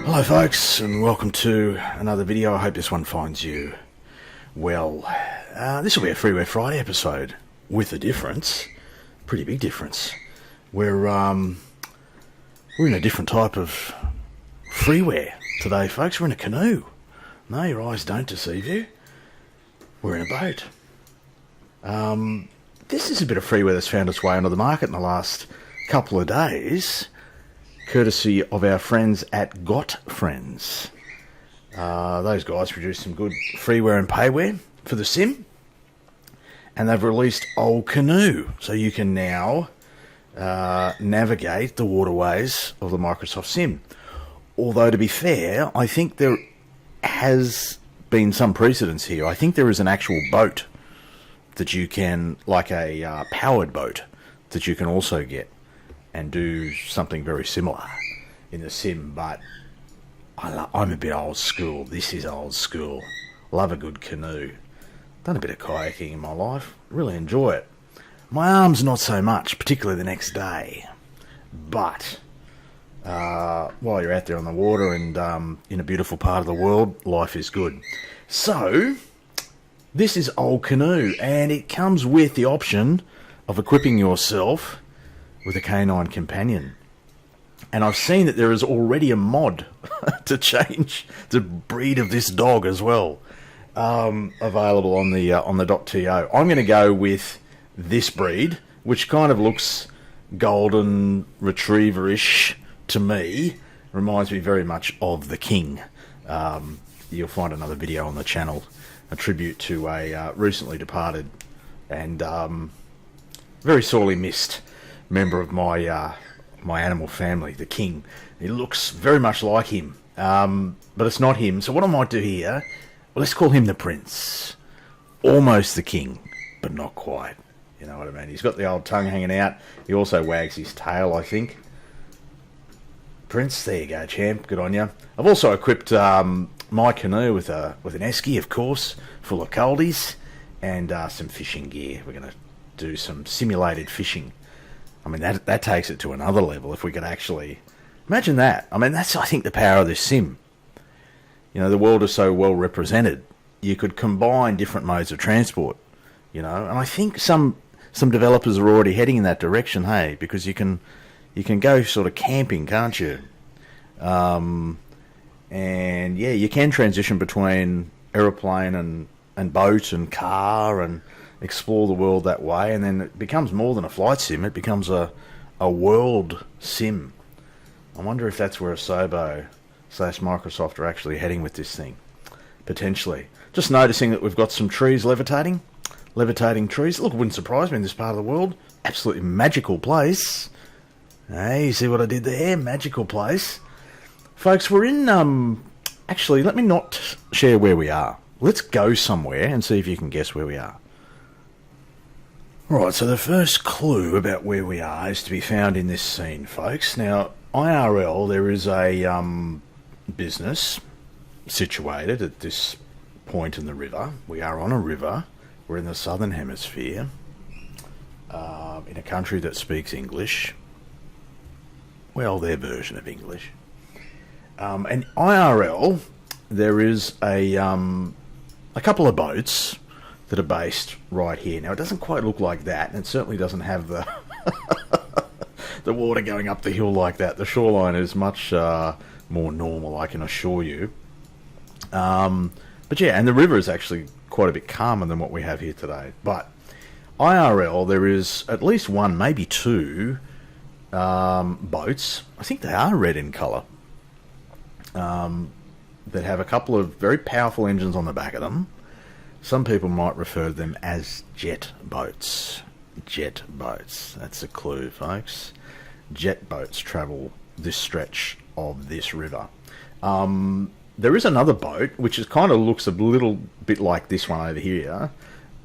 Hello folks, and welcome to another video. I hope this one finds you well. This will be a Freeware Friday episode with a difference, pretty big difference. We're in a different type of freeware today, folks. We're in a canoe. No, your eyes don't deceive you. We're in a boat. This is a bit of freeware that's found its way onto the market in the last couple of days, courtesy of our friends at Got Friends. Those guys produce some good freeware and payware for the sim, and they've released Old Canoe, so you can now navigate the waterways of the Microsoft sim. Although, to be fair, I think there has been some precedence here. I think there is an actual boat that you can, like a powered boat, that you can also get and do something very similar in the sim, but I'm a bit old school. This is old school. Love a good canoe. Done a bit of kayaking in my life. Really enjoy it. My arms not so much, particularly the next day. But while you're out there on the water and in a beautiful part of the world, life is good. So this is Old Canoe, and it comes with the option of equipping yourself with a canine companion. And I've seen that there is already a mod to change the breed of this dog as well, available on the .to. I'm going to go with this breed, which kind of looks golden retriever-ish to me. Reminds me very much of the King. You'll find another video on the channel, a tribute to a recently departed and very sorely missed member of my my animal family, the King. He looks very much like him, but it's not him. So what I might do here, well, let's call him the Prince. Almost the King, but not quite. You know what I mean? He's got the old tongue hanging out. He also wags his tail, I think. Prince, there you go, champ. Good on you. I've also equipped my canoe with an esky, of course, full of coldies, and some fishing gear. We're going to do some simulated fishing. I mean, that takes it to another level. If we could actually imagine that. I mean, that's, I think, the power of this sim. You know, the world is so well represented. You could combine different modes of transport, you know, and I think some developers are already heading in that direction, hey, because you can go sort of camping, can't you? And yeah, you can transition between aeroplane and boat and car and explore the world that way, and then it becomes more than a flight sim. It becomes a world sim. I wonder if that's where Asobo / Microsoft are actually heading with this thing. Potentially. Just noticing that we've got some trees levitating trees. Look, it wouldn't surprise me in this part of the world. Absolutely magical place. Hey, you see what I did there? Magical place. Folks, we're in, actually, let me not share where we are. Let's go somewhere and see if you can guess where we are. Right, so the first clue about where we are is to be found in this scene, folks. Now, IRL, there is a business situated at this point in the river. We are on a river. We're in the southern hemisphere, in a country that speaks English. Well, their version of English. And IRL, there is a couple of boats that are based right here. Now, it doesn't quite look like that, and it certainly doesn't have the the water going up the hill like that. The shoreline is much more normal, I can assure you. But yeah, and the river is actually quite a bit calmer than what we have here today. But IRL, there is at least one, maybe two boats. I think they are red in colour. That have a couple of very powerful engines on the back of them. Some people might refer to them as jet boats. Jet boats. That's a clue, folks. Jet boats travel this stretch of this river. There is another boat, which is kind of looks a little bit like this one over here.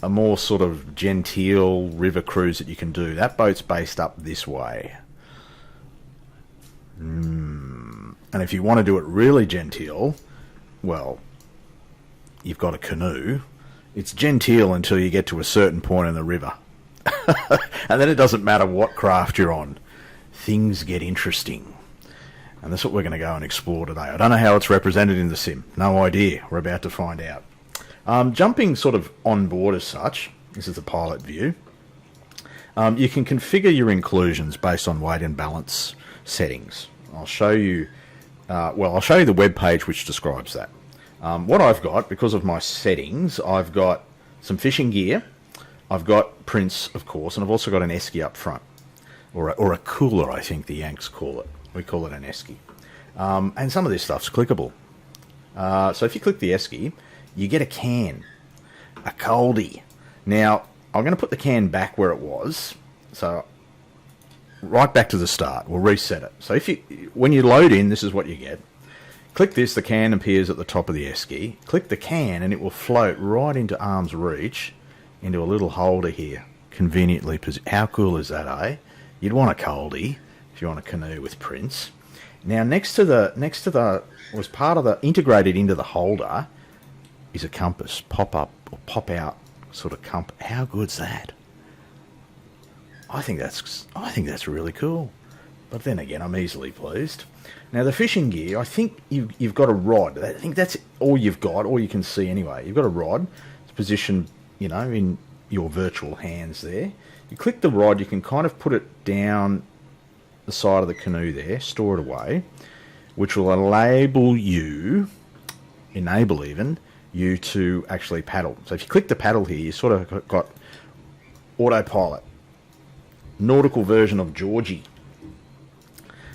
A more sort of genteel river cruise that you can do. That boat's based up this way. And if you want to do it really genteel, well, you've got a canoe. It's genteel until you get to a certain point in the river. And then it doesn't matter what craft you're on. Things get interesting. And that's what we're going to go and explore today. I don't know how it's represented in the sim. No idea. We're about to find out. Jumping sort of on board as such, this is the pilot view. You can configure your inclusions based on weight and balance settings. I'll show you, I'll show you the web page which describes that. What I've got, because of my settings, I've got some fishing gear, I've got prints, of course, and I've also got an esky up front, or a cooler, I think the Yanks call it. We call it an esky. And some of this stuff's clickable. So if you click the esky, you get a can, a coldie. Now, I'm going to put the can back where it was, so right back to the start. We'll reset it. So when you load in, this is what you get. Click this, the can appears at the top of the esky. Click the can and it will float right into arm's reach into a little holder here, conveniently positioned. How cool is that, eh? You'd want a coldie if you want a canoe with prints. Now, was part of the, integrated into the holder is a compass, pop up or pop out sort of compass. How good's that? I think that's really cool. But then again, I'm easily pleased. Now, the fishing gear, I think you've got a rod. I think that's all you've got, all you can see anyway. You've got a rod. It's positioned, in your virtual hands there. You click the rod, you can kind of put it down the side of the canoe there, store it away, which will enable you to actually paddle. So if you click the paddle here, you sort of got autopilot, nautical version of Georgie.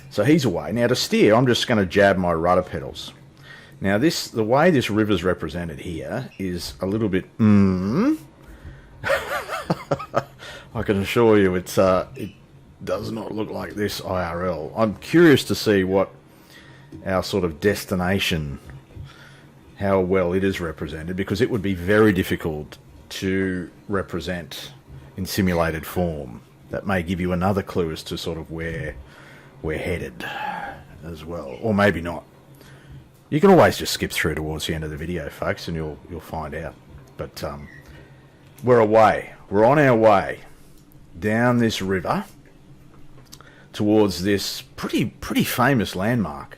So he's away. Now to steer, I'm just going to jab my rudder pedals. Now the way this river's represented here is a little bit I can assure you it does not look like this IRL. I'm curious to see what our sort of destination, how well it is represented, because it would be very difficult to represent in simulated form. That may give you another clue as to sort of where we're headed as well, or maybe not. You can always just skip through towards the end of the video, folks, and you'll find out. But we're away. We're on our way down this river towards this pretty famous landmark.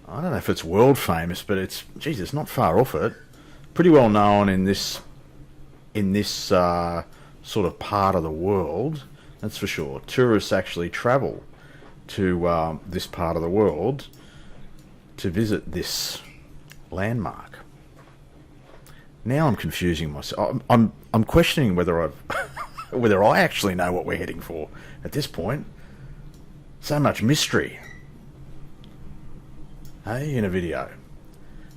I don't know if it's world famous, but it's not far off it. Pretty well known in this sort of part of the world, that's for sure. Tourists actually travel to this part of the world to visit this landmark. Now I'm confusing myself. I'm questioning whether whether I actually know what we're heading for at this point. So much mystery, hey, in a video.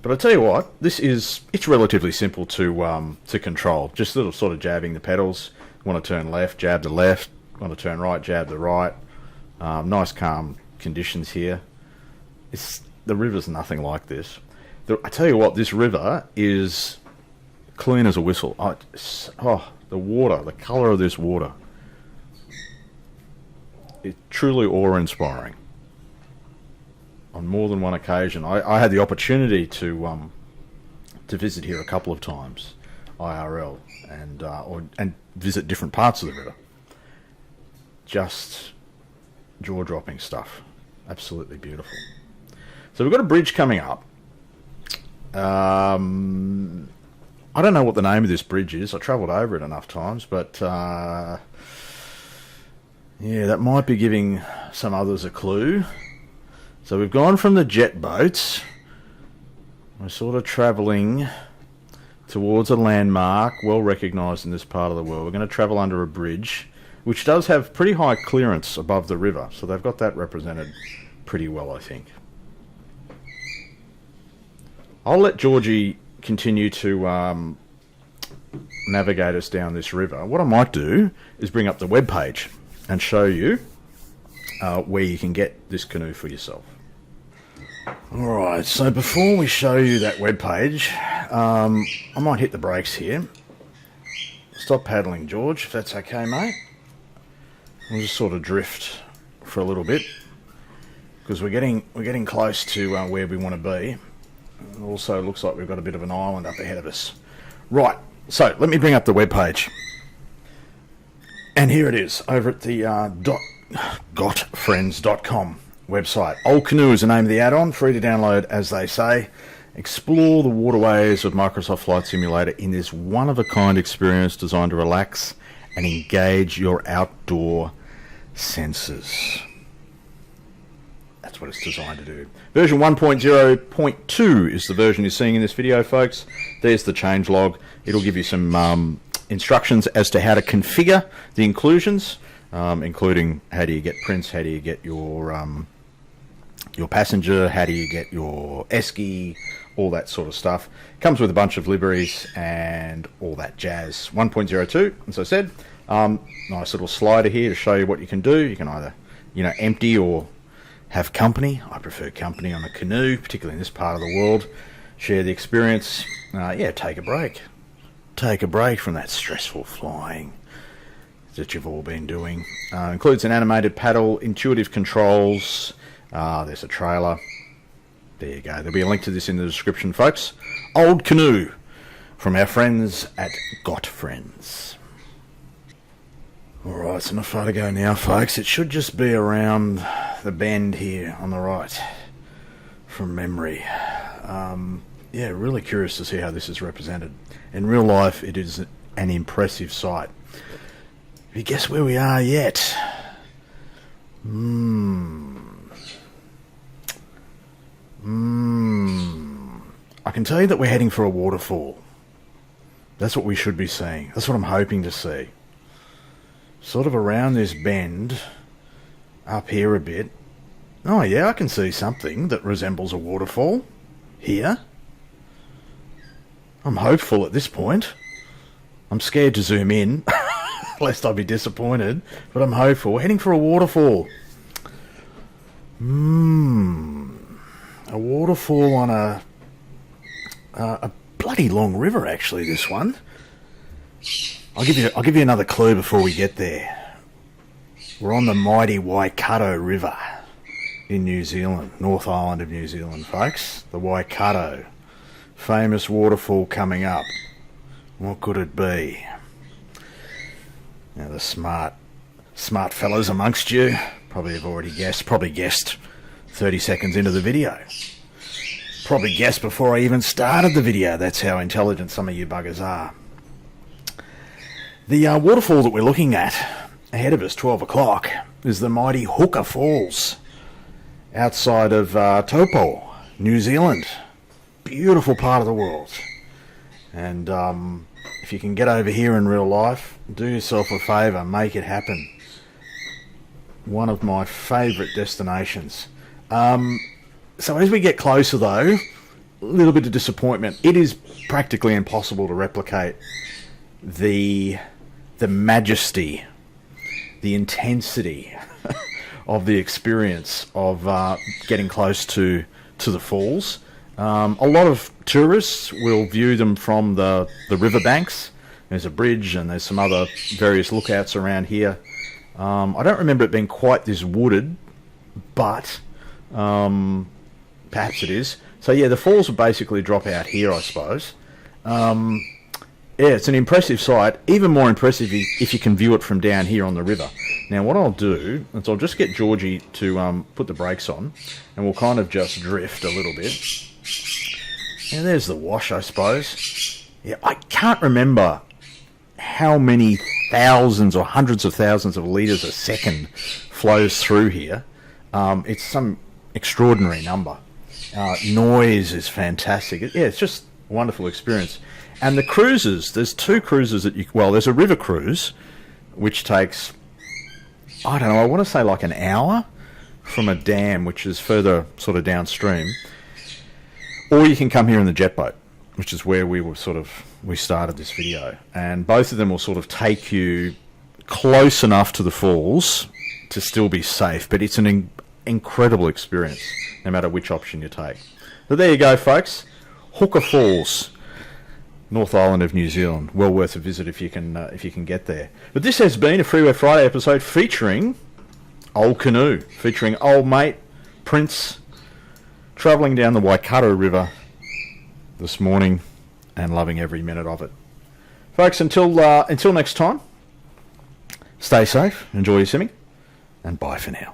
But I tell you what, it's relatively simple to control. Just little sort of jabbing the pedals. Want to turn left, jab the left. Want to turn right, jab the right. Nice calm conditions here. The river's nothing like this. I tell you what, this river is clean as a whistle. The water, the colour of this water. It's truly awe-inspiring. On more than one occasion, I had the opportunity to visit here a couple of times, IRL, and visit different parts of the river. Just jaw-dropping stuff. Absolutely beautiful. So we've got a bridge coming up. I don't know what the name of this bridge is. I travelled over it enough times, but yeah, that might be giving some others a clue. So we've gone from the jet boats. We're sort of travelling towards a landmark well recognised in this part of the world. We're going to travel under a bridge, which does have pretty high clearance above the river. So they've got that represented pretty well, I think. I'll let Georgie continue to navigate us down this river. What I might do is bring up the web page and show you where you can get this canoe for yourself. Alright, so before we show you that web page, I might hit the brakes here. Stop paddling, George, if that's okay, mate. We'll just sort of drift for a little bit, because we're getting close to where we want to be. It also looks like we've got a bit of an island up ahead of us. Right, so let me bring up the webpage. And here it is, over at the gotfriends.com. website. Old Canoe is the name of the add-on, free to download, as they say. Explore the waterways of Microsoft Flight Simulator in this one-of-a-kind experience designed to relax and engage your outdoor senses. That's what it's designed to do. Version 1.0.2 is the version you're seeing in this video, folks. There's the changelog. It'll give you some instructions as to how to configure the inclusions, including how do you get prints, how do you get your passenger, how do you get your esky, all that sort of stuff. Comes with a bunch of libraries and all that jazz. 1.02, as I said. Nice little slider here to show you what you can do. You can either, empty or have company. I prefer company on a canoe, particularly in this part of the world. Share the experience. Take a break. Take a break from that stressful flying that you've all been doing. Includes an animated paddle, intuitive controls. There's a trailer. There you go. There'll be a link to this in the description, folks. Old Canoe from our friends at Got Friends. Alright, it's not far to go now, folks. It should just be around the bend here on the right from memory. Really curious to see how this is represented. In real life, it is an impressive sight. Have you guessed where we are yet? I can tell you that we're heading for a waterfall. That's what we should be seeing. That's what I'm hoping to see. Sort of around this bend, up here a bit. Oh yeah, I can see something that resembles a waterfall here. I'm hopeful at this point. I'm scared to zoom in, lest I be disappointed, but I'm hopeful. We're heading for a waterfall. A waterfall on a bloody long river, actually, this one. I'll give you another clue before we get there. We're on the mighty Waikato River in New Zealand, North Island of New Zealand, folks. The Waikato. Famous waterfall coming up. What could it be? Now the smart fellows amongst you probably have already guessed, 30 seconds into the video. Probably guessed before I even started the video. That's how intelligent some of you buggers are. The waterfall that we're looking at ahead of us, 12 o'clock, is the mighty Hooker Falls outside of Taupo, New Zealand. Beautiful part of the world. And if you can get over here in real life, do yourself a favour, make it happen. One of my favourite destinations. So as we get closer though, a little bit of disappointment. It is practically impossible to replicate the majesty, the intensity of the experience of getting close to the falls. A lot of tourists will view them from the riverbanks. There's a bridge and there's some other various lookouts around here. I don't remember it being quite this wooded, but perhaps it is. So yeah, the falls will basically drop out here, I suppose. It's an impressive sight. Even more impressive if you can view it from down here on the river. Now what I'll do is I'll just get Georgie to put the brakes on, and we'll kind of just drift a little bit. And there's the wash, I suppose. Yeah, I can't remember how many thousands or hundreds of thousands of litres a second flows through here. It's some extraordinary number. Noise is fantastic. Yeah, it's just a wonderful experience. And the cruises, there's two cruises that there's a river cruise, which takes, I don't know, I want to say like an hour from a dam, which is further sort of downstream. Or you can come here in the jet boat, which is where we started this video. And both of them will sort of take you close enough to the falls to still be safe. But it's an incredible experience, no matter which option you take. But there you go, folks. Hooker Falls, North Island of New Zealand. Well worth a visit if you can get there. But this has been a Freeware Friday episode featuring Old Canoe, featuring old mate Prince, travelling down the Waikato River this morning and loving every minute of it. Folks, until next time, stay safe, enjoy your simming, and bye for now.